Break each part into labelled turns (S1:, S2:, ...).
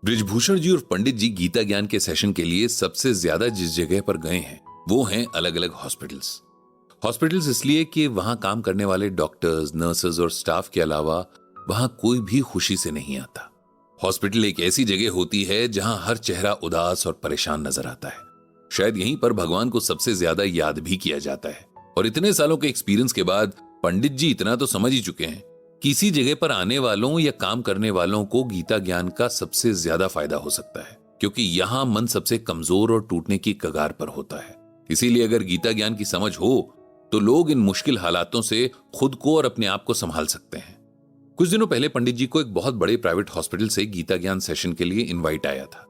S1: बृजभूषण जी और पंडित जी गीता ज्ञान के सेशन के लिए सबसे ज्यादा जिस जगह पर गए हैं वो हैं अलग अलग हॉस्पिटल्स। हॉस्पिटल्स इसलिए कि वहां काम करने वाले डॉक्टर्स, नर्सेज और स्टाफ के अलावा वहां कोई भी खुशी से नहीं आता। हॉस्पिटल एक ऐसी जगह होती है जहां हर चेहरा उदास और परेशान नजर आता है। शायद यहीं पर भगवान को सबसे ज्यादा याद भी किया जाता है। और इतने सालों के एक्सपीरियंस के बाद पंडित जी इतना तो समझ ही चुके हैं कि इसी जगह पर आने वालों या काम करने वालों को गीता ज्ञान का सबसे ज्यादा फायदा हो सकता है, क्योंकि यहां मन सबसे कमजोर और टूटने की कगार पर होता है। इसीलिए अगर गीता ज्ञान की समझ हो तो लोग इन मुश्किल हालातों से खुद को और अपने आप को संभाल सकते हैं। कुछ दिनों पहले पंडित जी को एक बहुत बड़े प्राइवेट हॉस्पिटल से गीता ज्ञान सेशन के लिए इनवाइट आया था।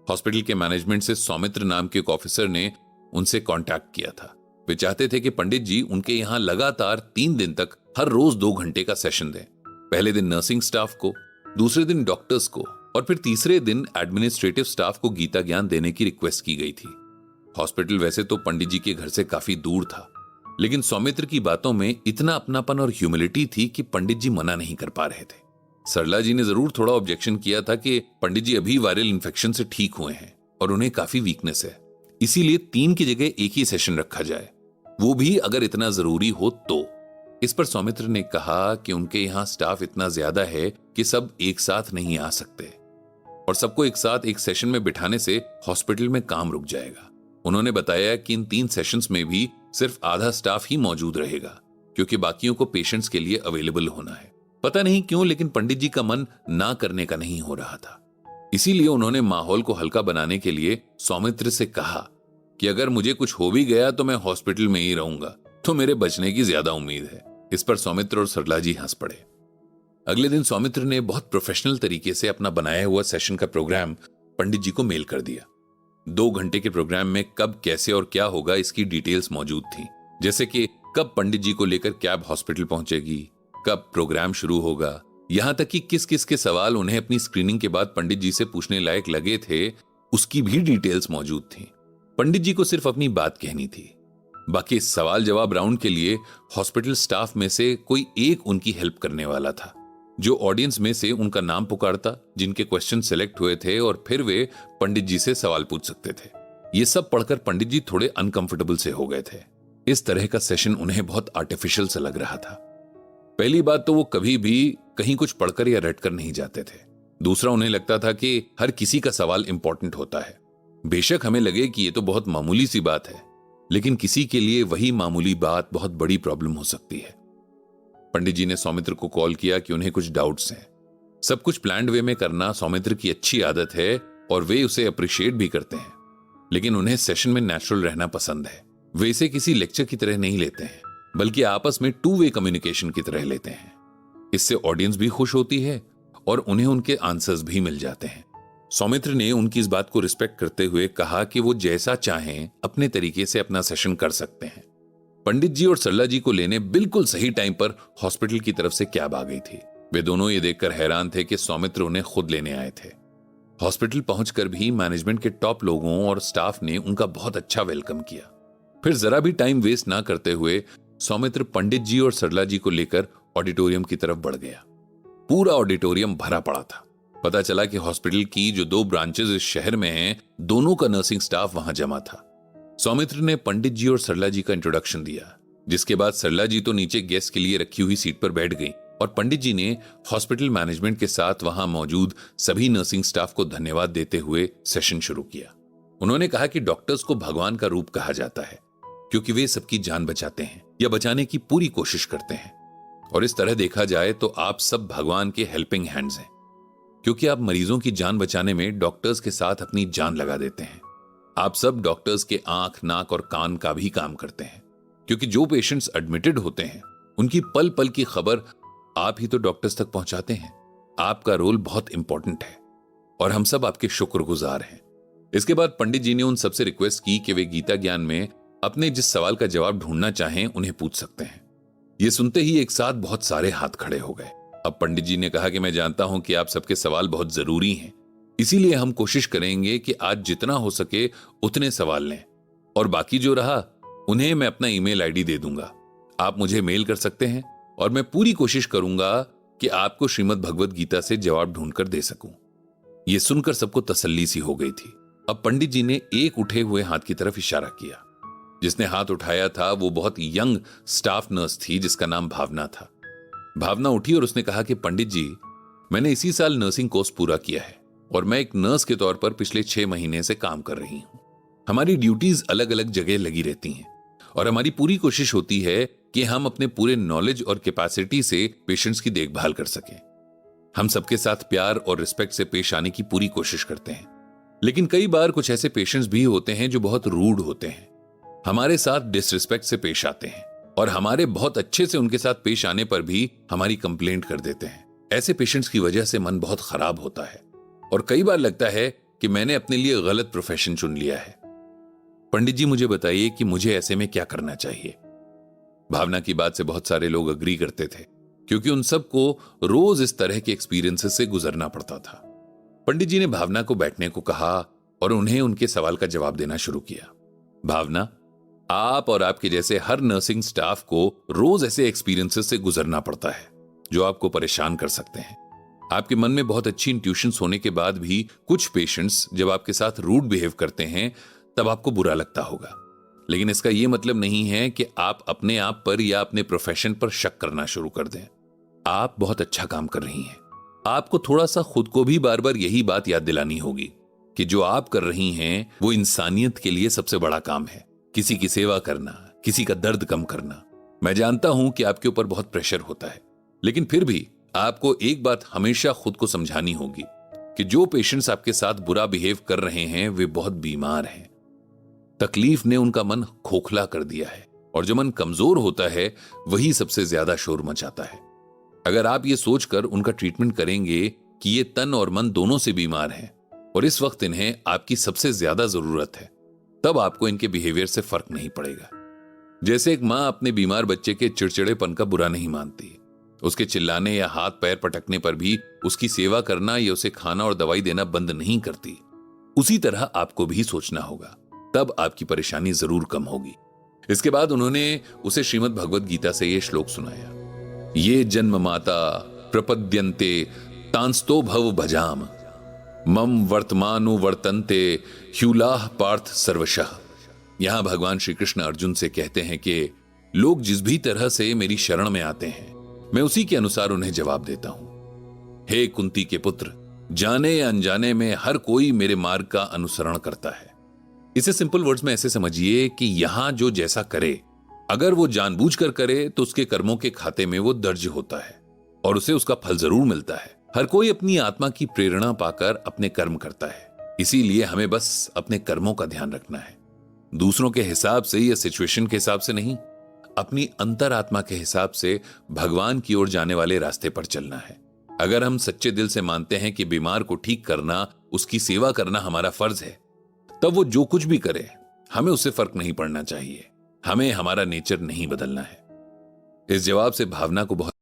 S1: हॉस्पिटल के मैनेजमेंट से सौमित्र नाम के एक ऑफिसर ने उनसे कांटेक्ट किया था। वे चाहते थे कि पंडित जी उनके यहां लगातार 3 दिन तक हर रोज 2 घंटे का सेशन दें। पहले दिन नर्सिंग स्टाफ को, दूसरे दिन डॉक्टर्स को और फिर तीसरे दिन एडमिनिस्ट्रेटिव स्टाफ को गीता ज्ञान देने की रिक्वेस्ट की गई थी। हॉस्पिटल वैसे तो पंडित जी के घर से काफी दूर था, लेकिन सौमित्र की बातों में इतना अपनापन और ह्यूमिलिटी थी कि पंडित जी मना नहीं कर पा रहे थे। सरला जी ने जरूर थोड़ा ऑब्जेक्शन किया था कि पंडित जी अभी वायरल इन्फेक्शन से ठीक हुए हैं और उन्हें काफी वीकनेस है, इसीलिए 3 की जगह एक ही सेशन रखा जाए, वो भी अगर इतना जरूरी हो तो। इस पर सौमित्र ने कहा कि उनके यहां स्टाफ इतना ज्यादा है कि सब एक साथ नहीं आ सकते और सबको एक साथ एक सेशन में बिठाने से हॉस्पिटल में काम रुक जाएगा। उन्होंने बताया कि इन 3 सेशंस में भी सिर्फ आधा स्टाफ ही मौजूद रहेगा, क्योंकि बाकियों को पेशेंट्स के लिए अवेलेबल होना है। पता नहीं क्यों, लेकिन पंडित जी का मन ना करने का नहीं हो रहा था। इसीलिए उन्होंने माहौल को हल्का बनाने के लिए सौमित्र से कहा कि अगर मुझे कुछ हो भी गया तो मैं हॉस्पिटल में ही रहूंगा, तो मेरे बचने की ज्यादा उम्मीद है। इस पर सौमित्र और सरला जी हंस पड़े। अगले दिन सौमित्र ने बहुत प्रोफेशनल तरीके से अपना बनाया हुआ सेशन का प्रोग्राम पंडित जी को मेल कर दिया। 2 घंटे के प्रोग्राम में कब, कैसे और क्या होगा इसकी डिटेल्स मौजूद थी, जैसे कि कब पंडित जी को लेकर कैब हॉस्पिटल पहुंचेगी, कब प्रोग्राम शुरू होगा, यहां तक कि किस किस के सवाल उन्हें अपनी स्क्रीनिंग के बाद पंडित जी से पूछने लायक लगे थे, उसकी भी डिटेल्स मौजूद थी। पंडित जी को सिर्फ अपनी बात कहनी थी। बाकी सवाल जवाब राउंड के लिए हॉस्पिटल स्टाफ में से कोई एक उनकी हेल्प करने वाला था, जो ऑडियंस में से उनका नाम पुकारता, जिनके क्वेश्चन सिलेक्ट हुए थे, और फिर वे पंडित जी से सवाल पूछ सकते थे। ये सब पढ़कर पंडित जी थोड़े अनकंफर्टेबल से हो गए थे। इस तरह का सेशन उन्हें बहुत आर्टिफिशियल सा लग रहा था। पहली बात तो वो कभी भी कहीं कुछ पढ़कर या रटकर नहीं जाते थे। दूसरा, उन्हें लगता था कि हर किसी का सवाल इंपॉर्टेंट होता है। बेशक हमें लगे कि ये तो बहुत मामूली सी बात है, लेकिन किसी के लिए वही मामूली बात बहुत बड़ी प्रॉब्लम हो सकती है। पंडित जी ने सौमित्र को कॉल किया कि उन्हें कुछ डाउट्स हैं। सब कुछ प्लान्ड वे में करना सौमित्र की अच्छी आदत है और वे उसे अप्रिशिएट भी करते हैं, लेकिन उन्हें सेशन में नेचुरल रहना पसंद है। वे इसे किसी लेक्चर की तरह नहीं लेते हैं, बल्कि आपस में 2 वे कम्युनिकेशन की तरह लेते हैं। इससे ऑडियंस भी खुश होती है और उन्हें उनके आंसर्स भी मिल जाते हैं। सौमित्र ने उनकी इस बात को रिस्पेक्ट करते हुए कहा कि वो जैसा चाहें अपने तरीके से अपना सेशन कर सकते हैं। पंडित जी और सरला जी को लेने बिल्कुल सही टाइम पर हॉस्पिटल की तरफ से कैब आ गई थी। वे दोनों ये देखकर हैरान थे कि सौमित्र उन्हें खुद लेने आए थे। हॉस्पिटल पहुंचकर भी मैनेजमेंट के टॉप लोगों और स्टाफ ने उनका बहुत अच्छा वेलकम किया। फिर जरा भी टाइम वेस्ट ना करते हुए सौमित्र पंडित जी और सरला जी को लेकर ऑडिटोरियम की तरफ बढ़ गया। पूरा ऑडिटोरियम भरा पड़ा था। पता चला कि हॉस्पिटल की जो 2 ब्रांचेस इस शहर में हैं, दोनों का नर्सिंग स्टाफ वहां जमा था। सौमित्र ने पंडित जी और सरला जी का इंट्रोडक्शन दिया, जिसके बाद सरला जी तो नीचे गेस्ट के लिए रखी हुई सीट पर बैठ गई और पंडित जी ने हॉस्पिटल मैनेजमेंट के साथ वहां मौजूद सभी नर्सिंग स्टाफ को धन्यवाद देते हुए सेशन शुरू किया। उन्होंने कहा कि डॉक्टर्स को भगवान का रूप कहा जाता है, क्योंकि वे सबकी जान बचाते हैं या बचाने की पूरी कोशिश करते हैं। और इस तरह देखा जाए तो आप सब भगवान के हेल्पिंग हैंड्स हैं, क्योंकि आप मरीजों की जान बचाने में डॉक्टर्स के साथ अपनी जान लगा देते हैं। आप सब डॉक्टर्स के आंख, नाक और कान का भी काम करते हैं, क्योंकि जो पेशेंट्स एडमिटेड होते हैं उनकी पल पल की खबर आप ही तो डॉक्टर्स तक पहुंचाते हैं। आपका रोल बहुत इंपॉर्टेंट है और हम सब आपके शुक्रगुजार हैं। इसके बाद पंडित जी ने उन सबसे रिक्वेस्ट की कि वे गीता ज्ञान में अपने जिस सवाल का जवाब ढूंढना चाहें उन्हें पूछ सकते हैं। ये सुनते ही एक साथ बहुत सारे हाथ खड़े हो गए। अब पंडित जी ने कहा कि मैं जानता हूं कि आप सबके सवाल बहुत जरूरी हैं, इसीलिए हम कोशिश करेंगे कि आज जितना हो सके उतने सवाल लें, और बाकी जो रहा उन्हें मैं अपना ईमेल आईडी दे दूंगा। आप मुझे मेल कर सकते हैं और मैं पूरी कोशिश करूंगा कि आपको श्रीमद् भगवद गीता से जवाब ढूंढकर दे सकूं। ये सुनकर सबको तसल्ली सी हो गई थी। अब पंडित जी ने एक उठे हुए हाथ की तरफ इशारा किया। जिसने हाथ उठाया था वो बहुत यंग स्टाफ नर्स थी जिसका नाम भावना था। भावना उठी और उसने कहा कि पंडित जी, मैंने इसी साल नर्सिंग कोर्स पूरा किया है और मैं एक नर्स के तौर पर पिछले 6 महीने से काम कर रही हूं। हमारी ड्यूटीज अलग अलग जगह लगी रहती हैं और हमारी पूरी कोशिश होती है कि हम अपने पूरे नॉलेज और कैपेसिटी से पेशेंट्स की देखभाल कर सकें। हम सबके साथ प्यार और रिस्पेक्ट से पेश आने की पूरी कोशिश करते हैं, लेकिन कई बार कुछ ऐसे पेशेंट्स भी होते हैं जो बहुत रूड होते हैं, हमारे साथ डिसरिस्पेक्ट से पेश आते हैं और हमारे बहुत अच्छे से उनके साथ पेश आने पर भी हमारी कंप्लेंट कर देते हैं। ऐसे पेशेंट्स की वजह से मन बहुत खराब होता है और कई बार लगता है कि मैंने अपने लिए गलत प्रोफेशन चुन लिया है। पंडित जी, मुझे बताइए कि मुझे ऐसे में क्या करना चाहिए। भावना की बात से बहुत सारे लोग अग्री करते थे क्योंकि उन सबको रोज इस तरह के एक्सपीरियंसेस से गुजरना पड़ता था। पंडित जी ने भावना को बैठने को कहा और उन्हें उनके सवाल का जवाब देना शुरू किया। भावना, आप और आपके जैसे हर नर्सिंग स्टाफ को रोज ऐसे एक्सपीरियंसेस से गुजरना पड़ता है जो आपको परेशान कर सकते हैं। आपके मन में बहुत अच्छी इंट्यूशंस होने के बाद भी कुछ पेशेंट्स जब आपके साथ रूड बिहेव करते हैं तब आपको बुरा लगता होगा, लेकिन इसका यह मतलब नहीं है कि आप अपने आप पर या अपने प्रोफेशन पर शक करना शुरू कर दें। आप बहुत अच्छा काम कर रही हैं। आपको थोड़ा सा खुद को भी बार बार यही बात याद दिलानी होगी कि जो आप कर रही हैं वो इंसानियत के लिए सबसे बड़ा काम है। किसी की सेवा करना, किसी का दर्द कम करना। मैं जानता हूं कि आपके ऊपर बहुत प्रेशर होता है, लेकिन फिर भी आपको एक बात हमेशा खुद को समझानी होगी कि जो पेशेंट्स आपके साथ बुरा बिहेव कर रहे हैं वे बहुत बीमार हैं। तकलीफ ने उनका मन खोखला कर दिया है और जो मन कमजोर होता है वही सबसे ज्यादा शोर मचाता है। अगर आप ये सोचकर उनका ट्रीटमेंट करेंगे कि ये तन और मन दोनों से बीमार हैं और इस वक्त इन्हें आपकी सबसे ज्यादा जरूरत है, तब आपको इनके बिहेवियर से फर्क नहीं पड़ेगा। जैसे एक मां अपने बीमार बच्चे के चिड़चिड़ेपन का बुरा नहीं मानती, उसके चिल्लाने या हाथ पैर पटकने पर भी उसकी सेवा करना या उसे खाना और दवाई देना बंद नहीं करती, उसी तरह आपको भी सोचना होगा। तब आपकी परेशानी जरूर कम होगी। इसके बाद उन्होंने उसे श्रीमद् भगवद गीता से यह श्लोक सुनाया। ये जन्म माता प्रपद्यन्ते तांस्तो भव भजाम मम वर्तमानु वर्तन्ते ह्यूलाह पार्थ सर्वशः। यहां भगवान श्री कृष्ण अर्जुन से कहते हैं कि लोग जिस भी तरह से मेरी शरण में आते हैं मैं उसी के अनुसार उन्हें जवाब देता हूं। हे कुंती के पुत्र, जाने या अनजाने में हर कोई मेरे मार्ग का अनुसरण करता है। इसे सिंपल वर्ड्स में ऐसे समझिए कि यहां जो जैसा करे, अगर वो जानबूझकर करे तो उसके कर्मों के खाते में वो दर्ज होता है और उसे उसका फल जरूर मिलता है। हर कोई अपनी आत्मा की प्रेरणा पाकर अपने कर्म करता है, इसीलिए हमें बस अपने कर्मों का ध्यान रखना है, दूसरों के हिसाब से या सिचुएशन के हिसाब से नहीं, अपनी अंतरात्मा के हिसाब से भगवान की ओर जाने वाले रास्ते पर चलना है। अगर हम सच्चे दिल से मानते हैं कि बीमार को ठीक करना, उसकी सेवा करना हमारा फर्ज है, तब वो जो कुछ भी करे हमें उससे फर्क नहीं पड़ना चाहिए। हमें हमारा नेचर नहीं बदलना है। इस जवाब से भावना को बहुत